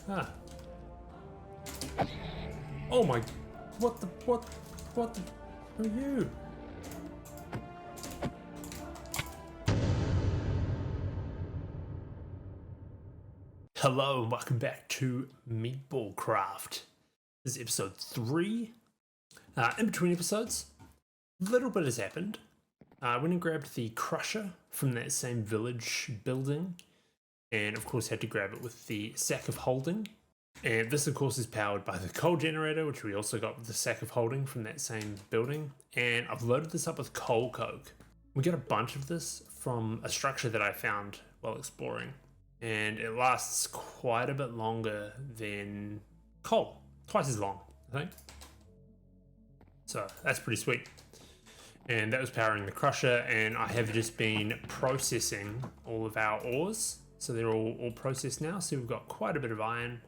Ah. Oh my, what the, who are you? Hello and welcome back to MeatballCraft. This is episode 3. In between episodes, a little bit has happened. I went and grabbed the crusher from that same village building, and of course had to grab it with the sack of holding. And this of course is powered by the coal generator, which we also got with the sack of holding from that same building. And I've loaded this up with coal coke. We got a bunch of this from a structure that I found while exploring. And it lasts quite a bit longer than coal. Twice as long, I think. So that's pretty sweet. And that was powering the crusher, and I have just been processing all of our ores. So they're all processed now, so we've got quite a bit of iron.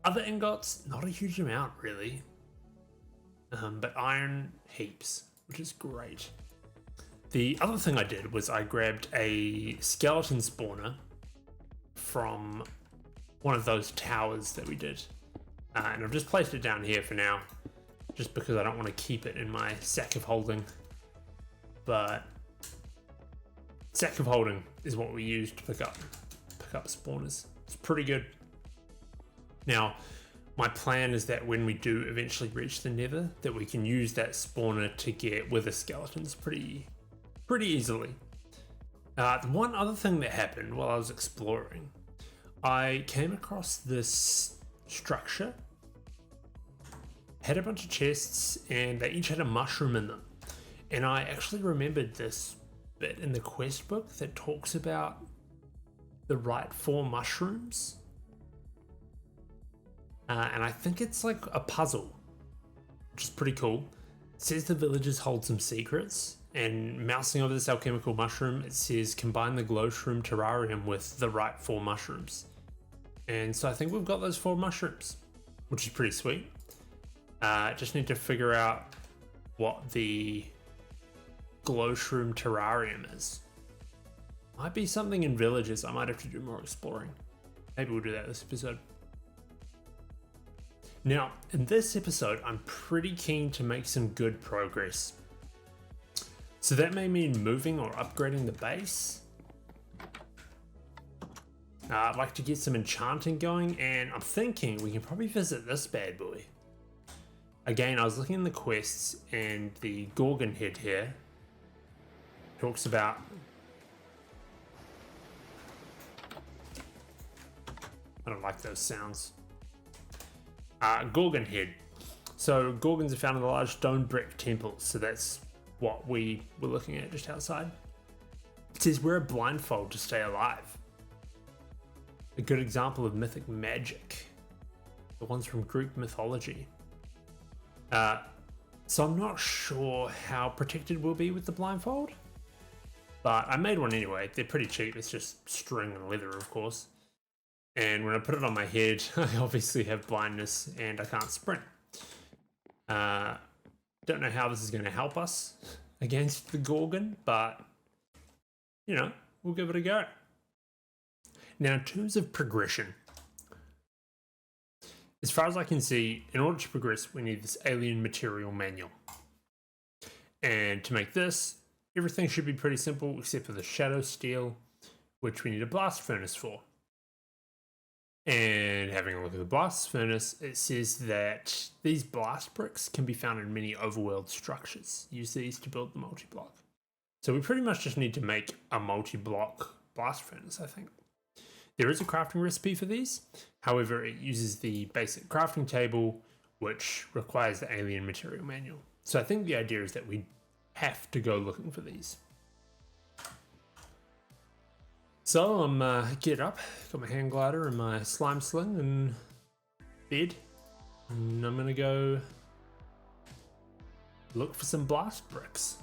Other ingots, not a huge amount really. But iron, heaps, which is great. The other thing I did was I grabbed a skeleton spawner from one of those towers that we did. And I've just placed it down here for now, just because I don't want to keep it in my sack of holding. But sack of holding is what we use to pick up spawners. It's pretty good. Now, my plan is that when we do eventually reach the Nether, that we can use that spawner to get wither skeletons pretty easily. The one other thing that happened while I was exploring, I came across this structure, had a bunch of chests, and they each had a mushroom in them. And I actually remembered this bit in the quest book that talks about the right 4 mushrooms. And I think it's like a puzzle, which is pretty cool. It says the villagers hold some secrets, and mousing over this alchemical mushroom, it says combine the glowshroom terrarium with the right 4 mushrooms. And so I think we've got those 4 mushrooms, which is pretty sweet. Just need to figure out what the glowshroom terrarium is. Might be something in villages. I might have to do more exploring. Maybe we'll do that this episode. Now, in this episode, I'm pretty keen to make some good progress. So that may mean moving or upgrading the base. I'd like to get some enchanting going, and I'm thinking we can probably visit this bad boy. Again, I was looking in the quests, and the Gorgon head here talks about... I don't like those sounds. Gorgon head. So Gorgons are found in the large stone brick temples, so that's what we were looking at just outside. It says wear a blindfold to stay alive. A good example of mythic magic. The ones from Greek mythology. So I'm not sure how protected we'll be with the blindfold, but I made one anyway. They're pretty cheap. It's just string and leather, of course. And when I put it on my head, I obviously have blindness and I can't sprint. Don't know how this is going to help us against the Gorgon, but, you know, we'll give it a go. Now, in terms of progression, as far as I can see, in order to progress, we need this alien material manual. And to make this, everything should be pretty simple except for the shadow steel, which we need a blast furnace for. And having a look at the blast furnace, it says that these blast bricks can be found in many overworld structures. Use these to build the multi-block. So we pretty much just need to make a multi-block blast furnace, I think. There is a crafting recipe for these. However, it uses the basic crafting table, which requires the alien material manual. So I think the idea is that we have to go looking for these. So I'm geared up, got my hand glider and my slime sling and bed, and I'm gonna go look for some blast bricks.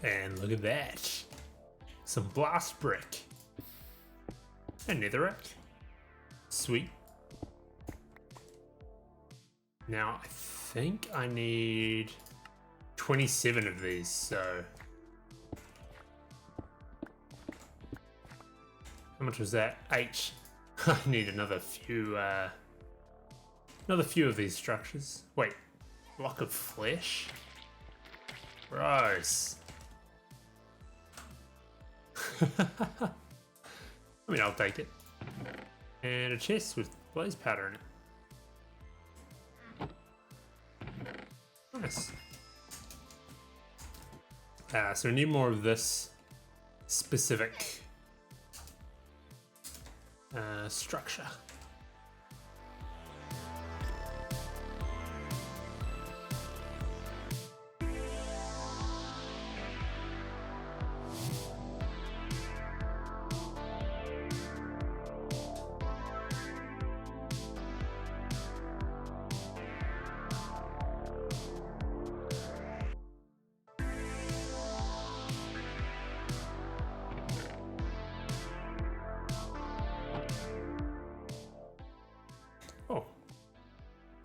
And look at that. Some blast brick. And netherrack. Sweet. Now, I think I need 27 of these, so... How much was that? 8. I need another few of these structures. Wait, block of flesh? Gross. I mean, I'll take it. And a chest with blaze powder in it. Nice. So we need more of this specific structure.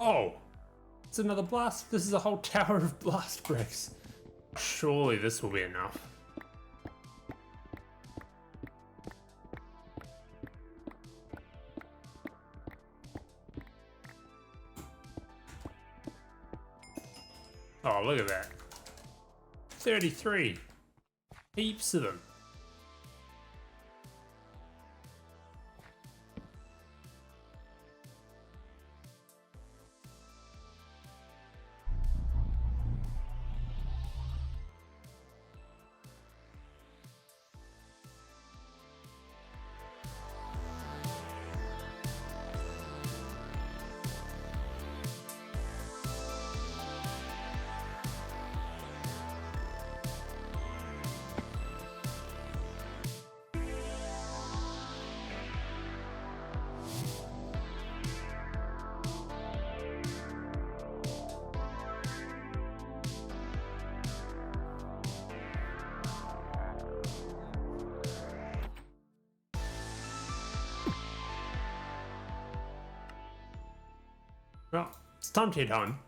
Oh, it's another blast. This is a whole tower of blast bricks. Surely this will be enough. Oh, look at that. 33. Heaps of them. Well, it's time to head home.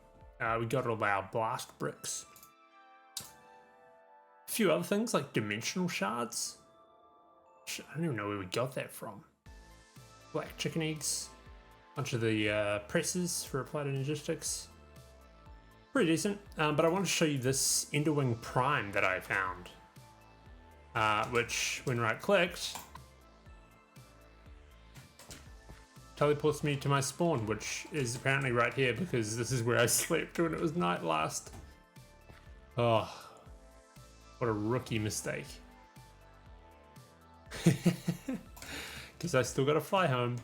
We got all our blast bricks. A few other things like dimensional shards. I don't even know where we got that from. Black chicken eggs. Bunch of the presses for applied logistics. Pretty decent. But I want to show you this Enderwing Prime that I found. Which, when right clicked, teleports me to my spawn, which is apparently right here because this is where I slept when it was night last. Oh, what a rookie mistake. Because I still gotta fly home.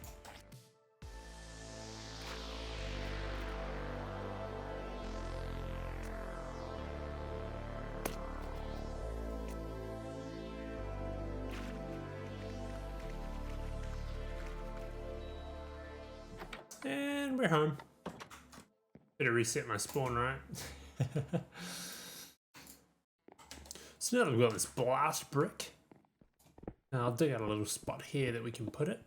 And we're home. Better reset my spawn, right? So now that we've got this blast brick, I'll dig out a little spot here that we can put it.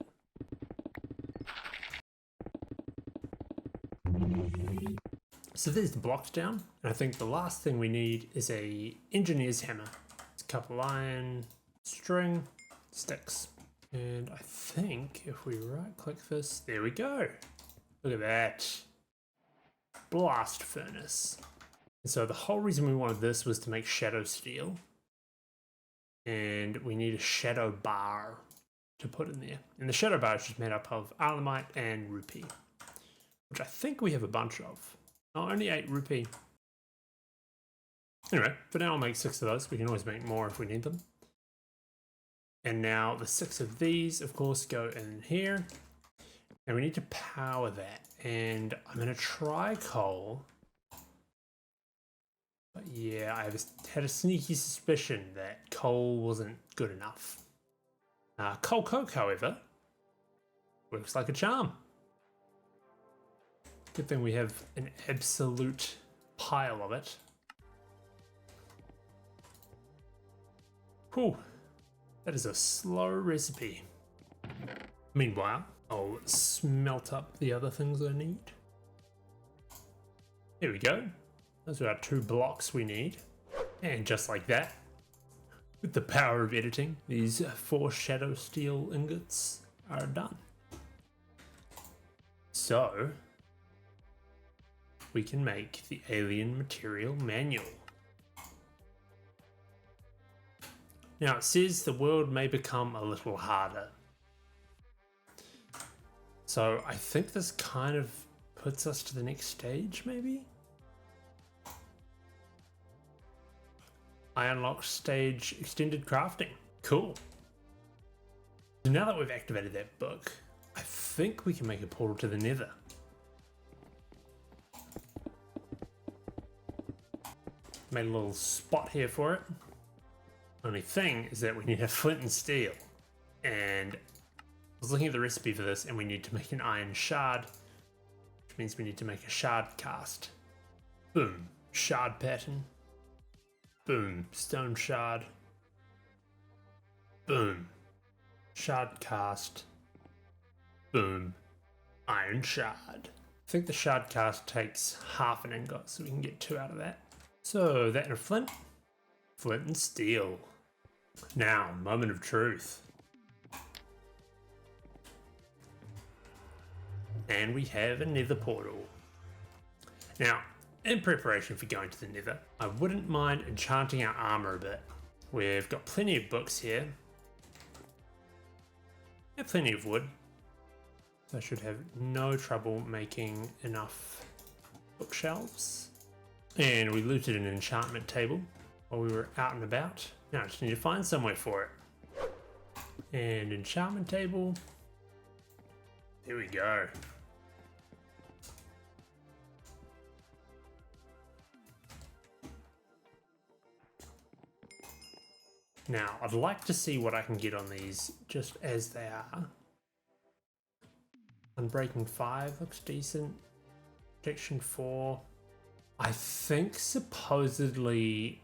So there's the blocks down, and I think the last thing we need is a engineer's hammer. It's a couple iron, string, sticks. And I think if we right click this, there we go. Look at that. Blast furnace. And so the whole reason we wanted this was to make shadow steel. And we need a shadow bar to put in there. And the shadow bar is just made up of alamite and rupee, which I think we have a bunch of. Oh, only 8 rupee. Anyway, for now I'll make 6 of those. We can always make more if we need them. And now the 6 of these, of course, go in here. And we need to power that. And I'm going to try coal. But yeah, I had a sneaky suspicion that coal wasn't good enough. Coal coke, however, works like a charm. Good thing we have an absolute pile of it. Whew, that is a slow recipe. Meanwhile, I'll smelt up the other things I need. Here we go. Those are our 2 blocks we need. And just like that, with the power of editing, these 4 shadow steel ingots are done. So, we can make the alien material manual. Now it says the world may become a little harder. So I think this kind of puts us to the next stage, maybe? I unlocked stage extended crafting. Cool. So now that we've activated that book, I think we can make a portal to the Nether. Made a little spot here for it. Only thing is that we need a flint and steel. And I was looking at the recipe for this and we need to make an iron shard, which means we need to make a shard cast. Boom, shard pattern. Boom, stone shard. Boom, shard cast. Boom, iron shard. I think the shard cast takes half an ingot, so we can get 2 out of that. So that and a flint. Flint and steel. Now, moment of truth. And we have a nether portal. Now, in preparation for going to the nether, I wouldn't mind enchanting our armor a bit. We've got plenty of books here. And plenty of wood. So I should have no trouble making enough bookshelves. And we looted an enchantment table while we were out and about. Now I just need to find somewhere for it. And enchantment table. Here we go. Now, I'd like to see what I can get on these just as they are. Unbreaking 5 looks decent. Protection 4. I think supposedly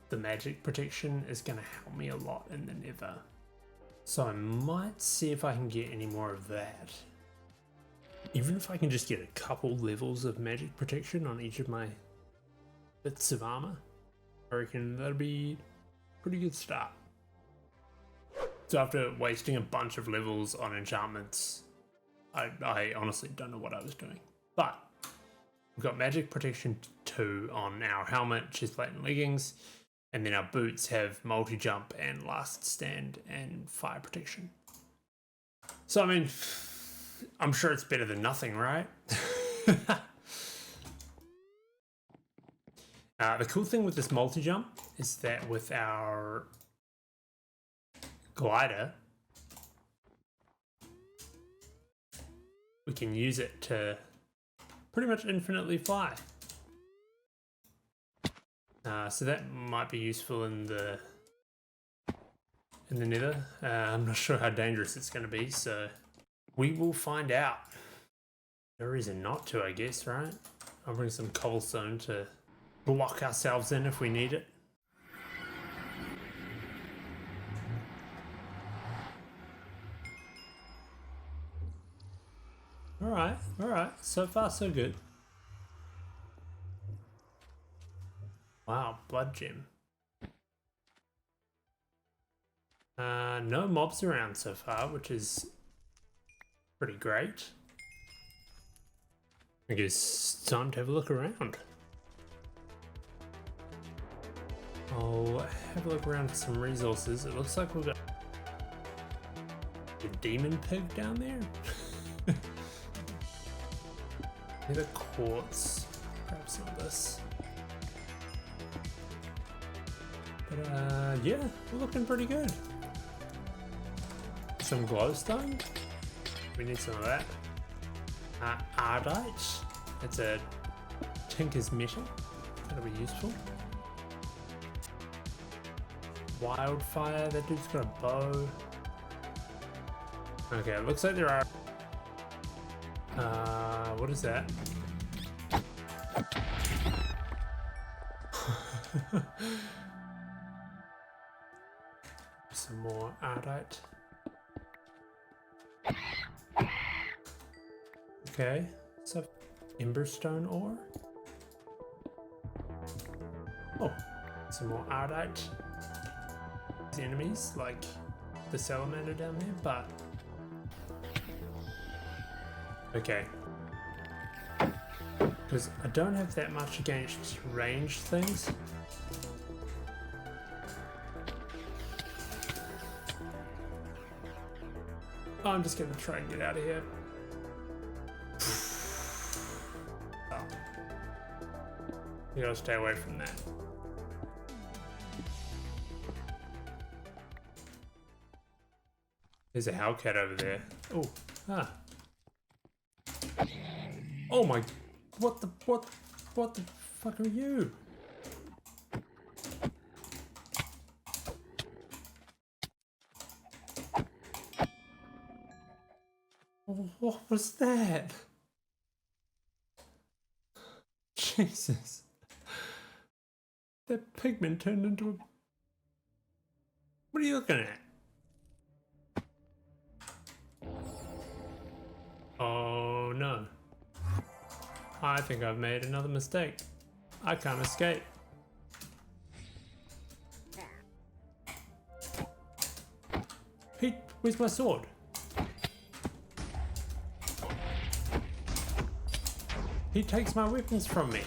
the magic protection is going to help me a lot in the Nether. So I might see if I can get any more of that. Even if I can just get a couple levels of magic protection on each of my bits of armor, I reckon that'll be a pretty good start. So after wasting a bunch of levels on enchantments, I honestly don't know what I was doing. But we've got magic protection 2 on our helmet, chestplate and leggings, and then our boots have multi-jump and last stand and fire protection. So I mean, I'm sure it's better than nothing, right? The cool thing with this multi-jump is that with our glider, we can use it to pretty much infinitely fly. So that might be useful in the Nether. I'm not sure how dangerous it's going to be, so we will find out. No reason not to, I guess, right? I'll bring some cobblestone to block ourselves in if we need it. Alright, so far so good. Wow, blood gem. No mobs around so far, which is pretty great. I guess it's time to have a look around. I'll have a look around for some resources. It looks like we've got a demon pig down there. Maybe quartz. Grab some of this. But yeah, we're looking pretty good. Some glowstone. We need some of that. Ardite. It's a tinker's metal. That'll be useful. Wildfire. That dude's got a bow. Okay, it looks like there are. What is that? Some more ardite. Okay, so emberstone ore. Oh, some more ardite. The enemies, like the salamander down there, but okay. Because I don't have that much against ranged things. Oh, I'm just gonna try and get out of here. Oh. You gotta stay away from that. There's a hellcat over there. Oh, ah. Oh my, what the fuck are you? What was that? Jesus. That pigment turned into a... What are you looking at? Oh no. I think I've made another mistake. I can't escape. Pete, where's my sword? He takes my weapons from me.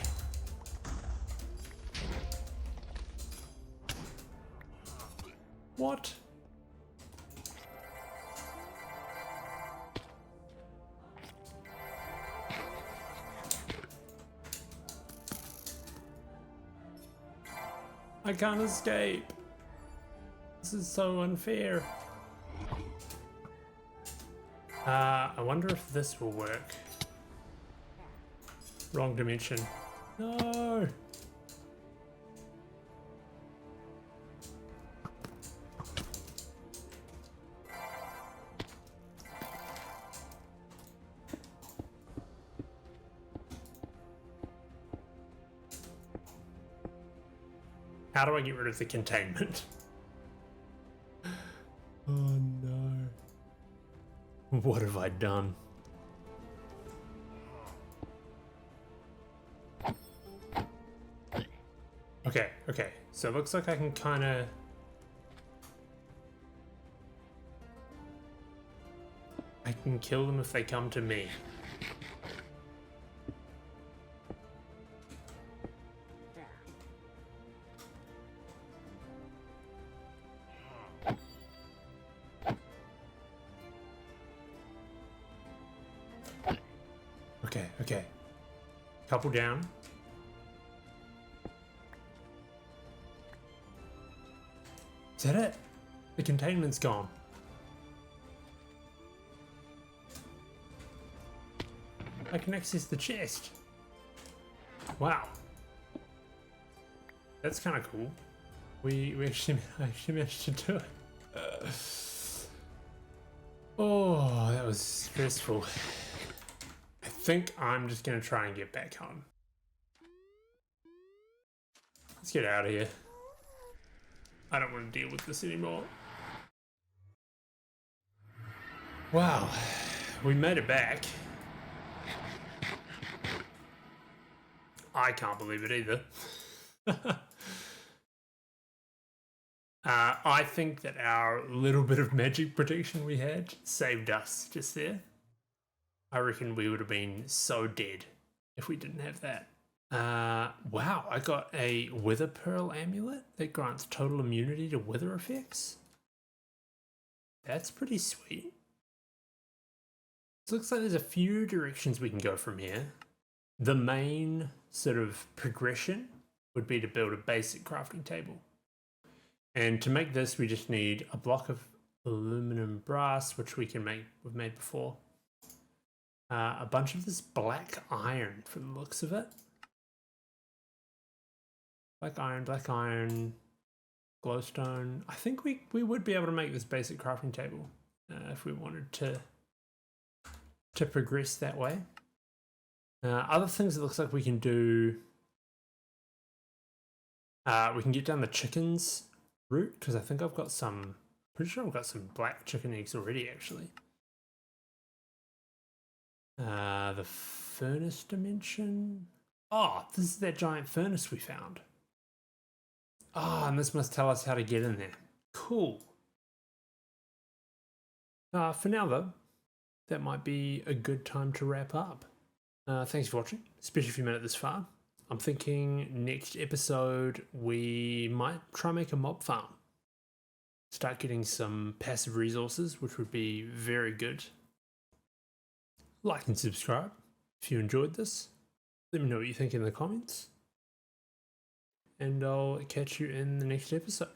What? I can't escape. This is so unfair. I wonder if this will work. Wrong dimension. No. How do I get rid of the containment? Oh no. What have I done? Okay, so it looks like I can kind of... I can kill them if they come to me. Okay. Couple down. Is that it? The containment's gone. I can access the chest. Wow. That's kind of cool. We actually managed to do it. Oh, that was stressful. I think I'm just gonna try and get back home. Let's get out of here. I don't want to deal with this anymore. Wow, we made it back. I can't believe it either. I think that our little bit of magic protection we had saved us just there. I reckon we would have been so dead if we didn't have that. Wow, I got a Wither Pearl amulet that grants total immunity to wither effects. That's pretty sweet. It looks like there's a few directions we can go from here. The main sort of progression would be to build a basic crafting table. And to make this, we just need a block of aluminum brass, which we've made before. A bunch of this black iron from the looks of it. Black iron, glowstone. I think we would be able to make this basic crafting table if we wanted to progress that way. Other things it looks like we can do, we can get down the chickens route, because I think I've got some Pretty sure I've got some black chicken eggs already, actually. The furnace dimension. Oh, this is that giant furnace we found. Ah, and this must tell us how to get in there. Cool. For now, though, that might be a good time to wrap up. Thanks for watching, especially if you made it this far. I'm thinking next episode we might try and make a mob farm. Start getting some passive resources, which would be very good. Like and subscribe if you enjoyed this. Let me know what you think in the comments. And I'll catch you in the next episode.